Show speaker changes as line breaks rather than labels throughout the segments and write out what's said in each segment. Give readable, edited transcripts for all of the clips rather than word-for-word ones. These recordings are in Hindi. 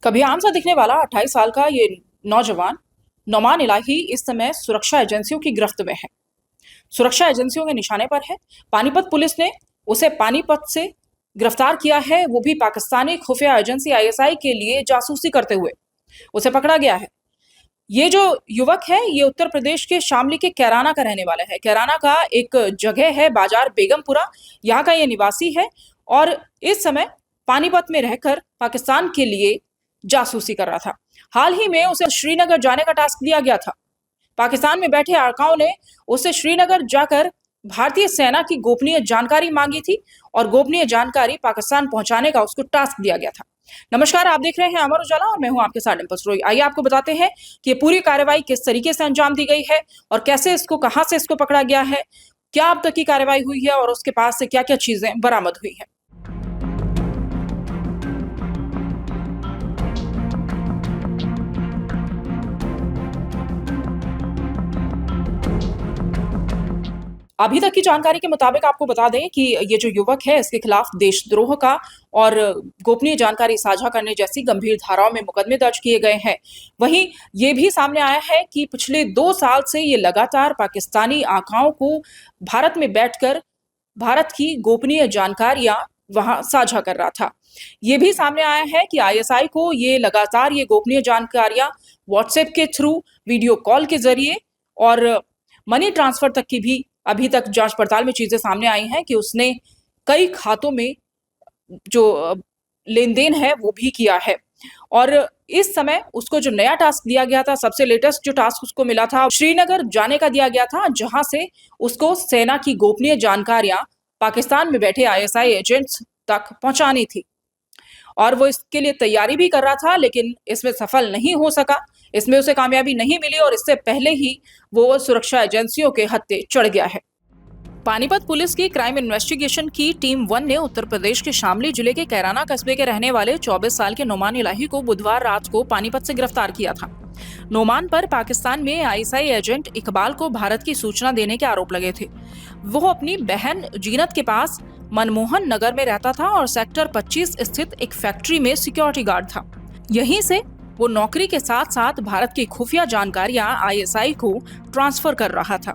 कभी आम सा दिखने वाला 28 साल का ये नौजवान नोमान इलाही इस समय सुरक्षा एजेंसियों की गिरफ्त में है। सुरक्षा एजेंसियों के निशाने पर है। पानीपत पुलिस ने उसे पानीपत से गिरफ्तार किया है, वो भी पाकिस्तानी खुफिया एजेंसी आईएसआई के लिए जासूसी करते हुए उसे पकड़ा गया है। ये जो युवक है ये उत्तर प्रदेश के शामली के कैराना का रहने वाला है। कैराना का एक जगह है बाजार बेगमपुरा, यहाँ का ये निवासी है और इस समय पानीपत में रहकर पाकिस्तान के लिए जासूसी कर रहा था। हाल ही में उसे श्रीनगर जाने का टास्क दिया गया था। पाकिस्तान में बैठे आकाओं ने उससे श्रीनगर जाकर भारतीय सेना की गोपनीय जानकारी मांगी थी और गोपनीय जानकारी पाकिस्तान पहुंचाने का उसको टास्क दिया गया था। नमस्कार, आप देख रहे हैं अमर उजाला और मैं हूं आपके साथ डिंपल सरोई। आइए आपको बताते हैं कि ये पूरी कार्रवाई किस तरीके से अंजाम दी गई है और कैसे कहां से इसको पकड़ा गया है, क्या अब तक की कार्रवाई हुई है और उसके पास से क्या क्या चीजें बरामद हुई है। अभी तक की जानकारी के मुताबिक आपको बता दें कि ये जो युवक है इसके खिलाफ देशद्रोह का और गोपनीय जानकारी साझा करने जैसी गंभीर धाराओं में मुकदमे दर्ज किए गए हैं। वहीं ये भी सामने आया है कि पिछले 2 साल से ये लगातार पाकिस्तानी आकाओं को भारत में बैठकर भारत की गोपनीय जानकारियां वहां साझा कर रहा था। ये भी सामने आया है कि आईएसआई को ये लगातार ये गोपनीय जानकारियां व्हाट्सएप के थ्रू, वीडियो कॉल के जरिए और मनी ट्रांसफर तक की भी अभी तक जांच पड़ताल में चीजें सामने आई हैं कि उसने कई खातों में जो लेन-देन है वो भी किया है। और इस समय उसको जो नया टास्क दिया गया था, सबसे लेटेस्ट जो टास्क उसको मिला था, श्रीनगर जाने का दिया गया था, जहां से उसको सेना की गोपनीय जानकारियां पाकिस्तान में बैठे आईएसआई एजेंट्स तक पहुंचानी थी और वो इसके लिए तैयारी भी कर रहा था, लेकिन इसमें सफल नहीं हो सका। इसमें उसे कामयाबी नहीं मिली और इससे पहले ही वो सुरक्षा एजेंसियों के हत्थे चढ़ गया है। पानीपत पुलिस की क्राइम इन्वेस्टिगेशन की टीम 1 ने उत्तर प्रदेश के शामली जिले के कैराना कस्बे के रहने वाले 24 साल के नोमान इलाही को बुधवार रात को पानीपत से गिरफ्तार किया था। नोमान पर पाकिस्तान में आईएसआई एजेंट इकबाल को भारत की सूचना देने के आरोप लगे थे। वो अपनी बहन जीनत के पास मनमोहन नगर में रहता था और सेक्टर 25 स्थित एक फैक्ट्री में सिक्योरिटी गार्ड था। यहीं से वो नौकरी के साथ साथ भारत की खुफिया जानकारियां आईएसआई को ट्रांसफर कर रहा था।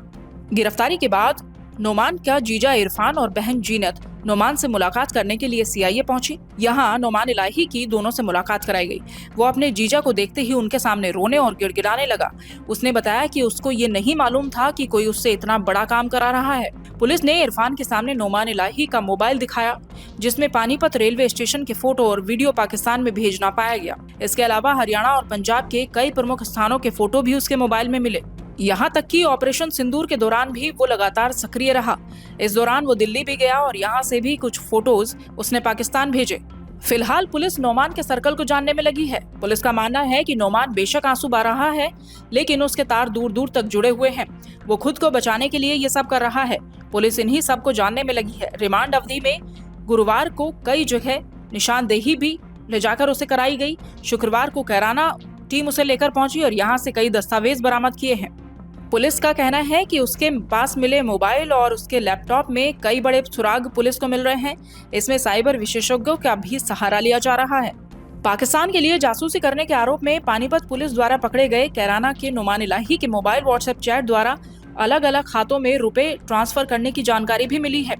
गिरफ्तारी के बाद नोमान का जीजा इरफान और बहन जीनत नोमान से मुलाकात करने के लिए सीआईए पहुंची। यहाँ नोमान इलाही की दोनों से मुलाकात कराई गई। वो अपने जीजा को देखते ही उनके सामने रोने और गिड़गिड़ाने लगा। उसने बताया कि उसको ये नहीं मालूम था कि कोई उससे इतना बड़ा काम करा रहा है। पुलिस ने इरफान के सामने नोमान इलाही का मोबाइल दिखाया, जिसमें पानीपत रेलवे स्टेशन के फोटो और वीडियो पाकिस्तान में भेजना पाया गया। इसके अलावा हरियाणा और पंजाब के कई प्रमुख स्थानों के फोटो भी उसके मोबाइल में मिले। यहाँ तक कि ऑपरेशन सिंदूर के दौरान भी वो लगातार सक्रिय रहा। इस दौरान वो दिल्ली भी गया और यहाँ से भी कुछ फोटोज उसने पाकिस्तान भेजे। फिलहाल पुलिस नोमान के सर्कल को जानने में लगी है। पुलिस का मानना है कि नोमान बेशक आंसू बहा रहा है, लेकिन उसके तार दूर दूर तक जुड़े हुए हैं। वो खुद को बचाने के लिए ये सब कर रहा है। पुलिस इन्हीं सब को जानने में लगी है। रिमांड अवधि में गुरुवार को कई जगह निशानदेही भी ले जाकर उसे कराई गई। शुक्रवार को कैराना टीम उसे लेकर पहुंची और यहाँ से कई दस्तावेज बरामद किए हैं। पुलिस का कहना है कि उसके पास मिले मोबाइल और उसके लैपटॉप में कई बड़े सुराग पुलिस को मिल रहे हैं। इसमें साइबर विशेषज्ञों का भी सहारा लिया जा रहा है। पाकिस्तान के लिए जासूसी करने के आरोप में पानीपत पुलिस द्वारा पकड़े गए कैराना के नोमान इलाही के मोबाइल व्हाट्सएप चैट द्वारा अलग अलग खातों में रुपए ट्रांसफर करने की जानकारी भी मिली है।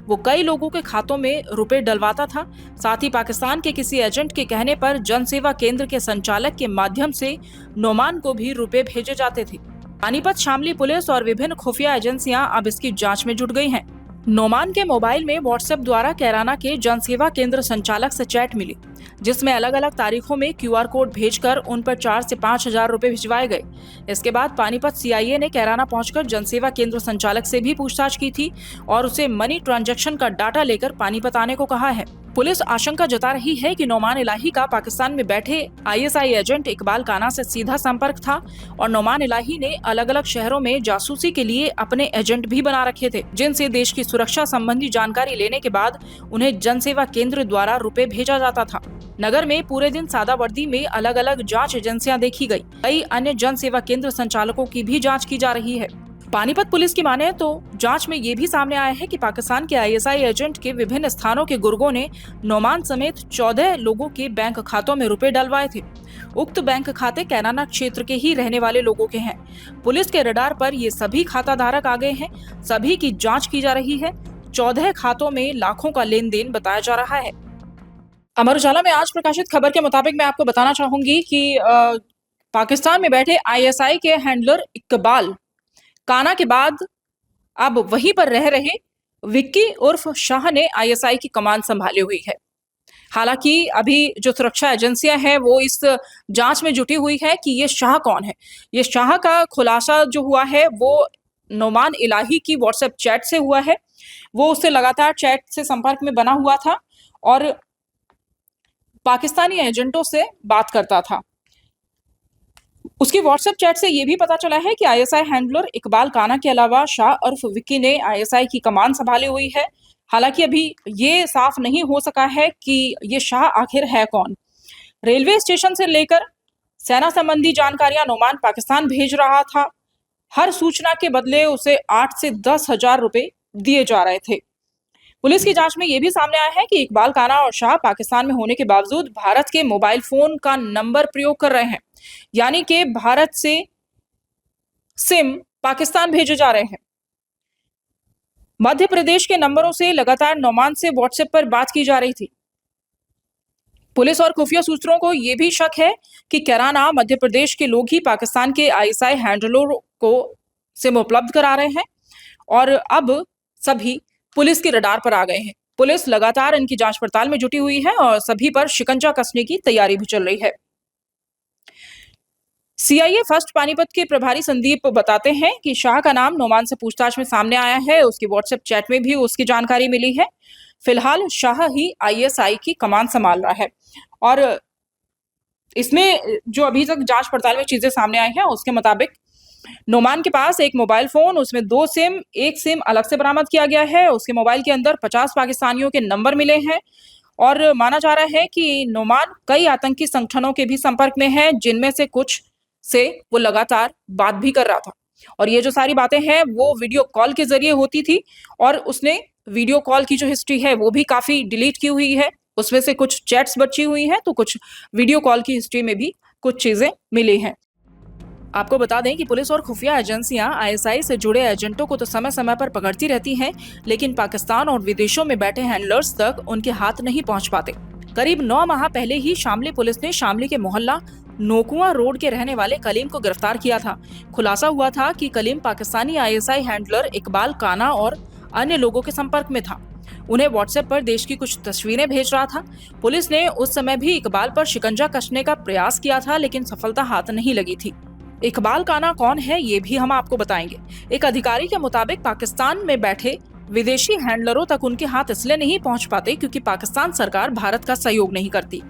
वो कई लोगों के खातों में रुपए डलवाता था। साथ ही पाकिस्तान के किसी एजेंट के कहने पर जनसेवा केंद्र के संचालक के माध्यम से नोमान को भी रुपए भेजे जाते थे। पानीपत शामली पुलिस और विभिन्न खुफिया एजेंसियां अब इसकी जांच में जुट गई हैं। नोमान के मोबाइल में व्हाट्सएप द्वारा कैराना के जनसेवा केंद्र संचालक से चैट मिली, जिसमें अलग अलग तारीखों में क्यूआर कोड भेजकर उन पर 4 से 5 हजार रुपए भिजवाए गए। इसके बाद पानीपत सीआईए ने कैराना पहुंचकर जनसेवा केंद्र संचालक से भी पूछताछ की थी और उसे मनी ट्रांजैक्शन का डाटा लेकर पानीपत आने को कहा है। पुलिस आशंका जता रही है कि नोमान इलाही का पाकिस्तान में बैठे आईएसआई एजेंट इकबाल काना से सीधा संपर्क था और नोमान इलाही ने अलग अलग शहरों में जासूसी के लिए अपने एजेंट भी बना रखे थे, जिनसे देश की सुरक्षा संबंधी जानकारी लेने के बाद उन्हें जनसेवा केंद्र द्वारा रुपए भेजा जाता था। नगर में पूरे दिन सादा वर्दी में अलग अलग जांच एजेंसियां देखी गई। कई अन्य जन सेवा केंद्र संचालकों की भी जांच की जा रही है। पानीपत पुलिस की माने तो जांच में ये भी सामने आया है कि पाकिस्तान के आईएसआई एजेंट के विभिन्न स्थानों के गुर्गों ने नोमान समेत 14 लोगों के बैंक खातों में रुपए डलवाए थे। उक्त बैंक खाते कैराना क्षेत्र के ही रहने वाले लोगों के हैं। पुलिस के रडार पर ये सभी खाता धारक आ गए हैं। सभी की जांच की जा रही है। 14 खातों में लाखों का लेन देन बताया जा रहा है। अमर उजाला में आज प्रकाशित खबर के मुताबिक मैं आपको बताना चाहूंगी कि पाकिस्तान में बैठे आईएसआई के हैंडलर इकबाल काना के बाद अब वहीं पर रह रहे विक्की उर्फ शाह ने आईएसआई की कमान संभाली हुई है। हालांकि अभी जो सुरक्षा एजेंसियां हैं वो इस जांच में जुटी हुई है कि ये शाह कौन है। ये शाह का खुलासा जो हुआ है वो नोमान इलाही की व्हाट्सएप चैट से हुआ है। वो उससे लगातार चैट से संपर्क में बना हुआ था और पाकिस्तानी एजेंटों से बात करता था। उसकी व्हाट्सएप चैट से यह भी पता चला है कि आईएसआई हैंडलर इकबाल काना के अलावा शाह उर्फ विक्की ने आईएसआई की कमान संभाली हुई है। हालांकि अभी ये साफ नहीं हो सका है कि ये शाह आखिर है कौन। रेलवे स्टेशन से लेकर सेना संबंधी जानकारियां नोमान पाकिस्तान भेज रहा था। हर सूचना के बदले उसे 8 से 10 हजार रुपए दिए जा रहे थे। पुलिस की जांच में यह भी सामने आया है कि इकबाल काना और शाह पाकिस्तान में होने के बावजूद भारत के मोबाइल फोन का नंबर प्रयोग कर रहे हैं, यानी कि भारत से सिम पाकिस्तान भेजे जा रहे हैं। मध्य प्रदेश के नंबरों से लगातार नोमान से व्हाट्सएप पर बात की जा रही थी। पुलिस और खुफिया सूत्रों को यह भी शक है कि कैराना मध्य प्रदेश के लोग ही पाकिस्तान के आईएसआई हैंडलरों को सिम उपलब्ध करा रहे हैं और अब सभी पुलिस के रडार पर आ गए हैं। पुलिस लगातार इनकी जांच पड़ताल में जुटी हुई है और सभी पर शिकंजा कसने की तैयारी भी चल रही है। सीआईए फर्स्ट पानीपत के प्रभारी संदीप बताते हैं कि शाह का नाम नोमान से पूछताछ में सामने आया है। उसकी व्हाट्सएप चैट में भी उसकी जानकारी मिली है। फिलहाल शाह ही आईएसआई की कमान संभाल रहा है और इसमें जो अभी तक जांच पड़ताल में चीजें सामने आई हैं उसके मुताबिक नोमान के पास एक मोबाइल फोन, उसमें 2 सिम, एक सिम अलग से बरामद किया गया है। उसके मोबाइल के अंदर 50 पाकिस्तानियों के नंबर मिले हैं और माना जा रहा है कि नोमान कई आतंकी संगठनों के भी संपर्क में है, जिनमें से कुछ से वो लगातार बात भी कर रहा था। और ये जो सारी बातें हैं वो वीडियो कॉल के जरिए होती थी और उसने वीडियो कॉल की जो हिस्ट्री है वो भी काफी डिलीट की हुई है। उसमें से कुछ चैट्स बची हुई हैं तो कुछ वीडियो कॉल की हिस्ट्री में भी कुछ चीजें मिली हैं। आपको बता दें कि पुलिस और खुफिया एजेंसियां आईएसआई से जुड़े एजेंटों को तो समय समय पर पकड़ती रहती हैं, लेकिन पाकिस्तान और विदेशों में बैठे हैंडलर्स तक उनके हाथ नहीं पहुंच पाते। करीब 9 माह पहले ही शामली पुलिस ने शामली के मोहल्ला नोकुआ रोड के रहने वाले कलीम को गिरफ्तार किया था। खुलासा हुआ था कि कलीम पाकिस्तानी आईएसआई हैंडलर इकबाल काना और अन्य लोगों के संपर्क में था। उन्हें व्हाट्सएप पर देश की कुछ तस्वीरें भेज रहा था। पुलिस ने उस समय भी इकबाल पर शिकंजा कसने का प्रयास किया था, लेकिन सफलता हाथ नहीं लगी थी। इकबाल काना कौन है ये भी हम आपको बताएंगे। एक अधिकारी के मुताबिक पाकिस्तान में बैठे विदेशी हैंडलरों तक उनके हाथ इसलिए नहीं पहुंच पाते क्योंकि पाकिस्तान सरकार भारत का सहयोग नहीं करती।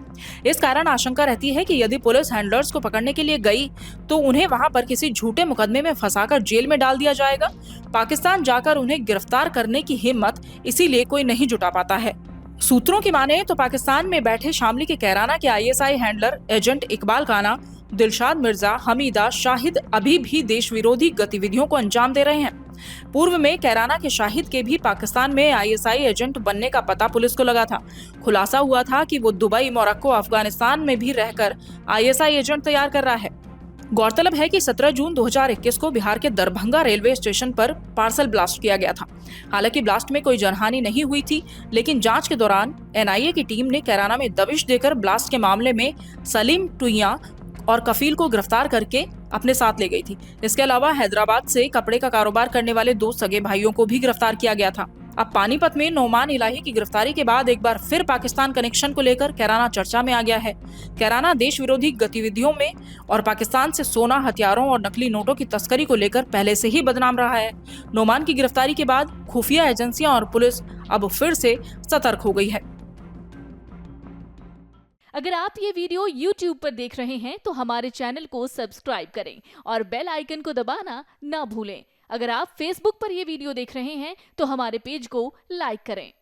इस कारण आशंका रहती है कि यदि पुलिस हैंडलर्स को पकड़ने के लिए गई तो उन्हें वहां पर किसी झूठे मुकदमे में फंसाकर जेल में डाल दिया जाएगा। पाकिस्तान जाकर उन्हें गिरफ्तार करने की हिम्मत इसीलिए कोई नहीं जुटा पाता है। सूत्रों की माने तो पाकिस्तान में बैठे शामली के कैराना के आईएसआई हैंडलर एजेंट इकबाल काना, दिलशाद मिर्जा, हमीदा, शाहिद अभी भी देश विरोधी गतिविधियों को अंजाम दे रहे हैं। पूर्व में कैराना के शाहिद के भी पाकिस्तान में आईएसआई एजेंट बनने का पता पुलिस को लगा था। खुलासा हुआ था कि वो दुबई, मोरक्को, अफगानिस्तान में भी रहकर आईएसआई एजेंट तैयार कर रहा है। गौरतलब है कि 17 जून 2021 को बिहार के दरभंगा रेलवे स्टेशन पर पार्सल ब्लास्ट किया गया था। हालांकि ब्लास्ट में कोई जनहानि नहीं हुई थी, लेकिन जांच के दौरान एनआईए की टीम ने कैराना में दबिश देकर ब्लास्ट के मामले में सलीम टुइया और कफील को गिरफ्तार करके अपने साथ ले गई थी। इसके अलावा हैदराबाद से कपड़े का कारोबार करने वाले 2 सगे भाइयों को भी गिरफ्तार किया गया था। अब पानीपत में नोमान इलाही की गिरफ्तारी के बाद एक बार फिर पाकिस्तान कनेक्शन को लेकर कैराना चर्चा में आ गया है। कैराना देश विरोधी गतिविधियों में और पाकिस्तान से सोना, हथियारों और नकली नोटों की तस्करी को लेकर पहले से ही बदनाम रहा है। नोमान की गिरफ्तारी के बाद खुफिया एजेंसियां और पुलिस अब फिर से सतर्क हो गई है।
अगर आप ये वीडियो YouTube पर देख रहे हैं तो हमारे चैनल को सब्सक्राइब करें और बेल आइकन को दबाना ना भूलें। अगर आप Facebook पर ये वीडियो देख रहे हैं तो हमारे पेज को लाइक करें।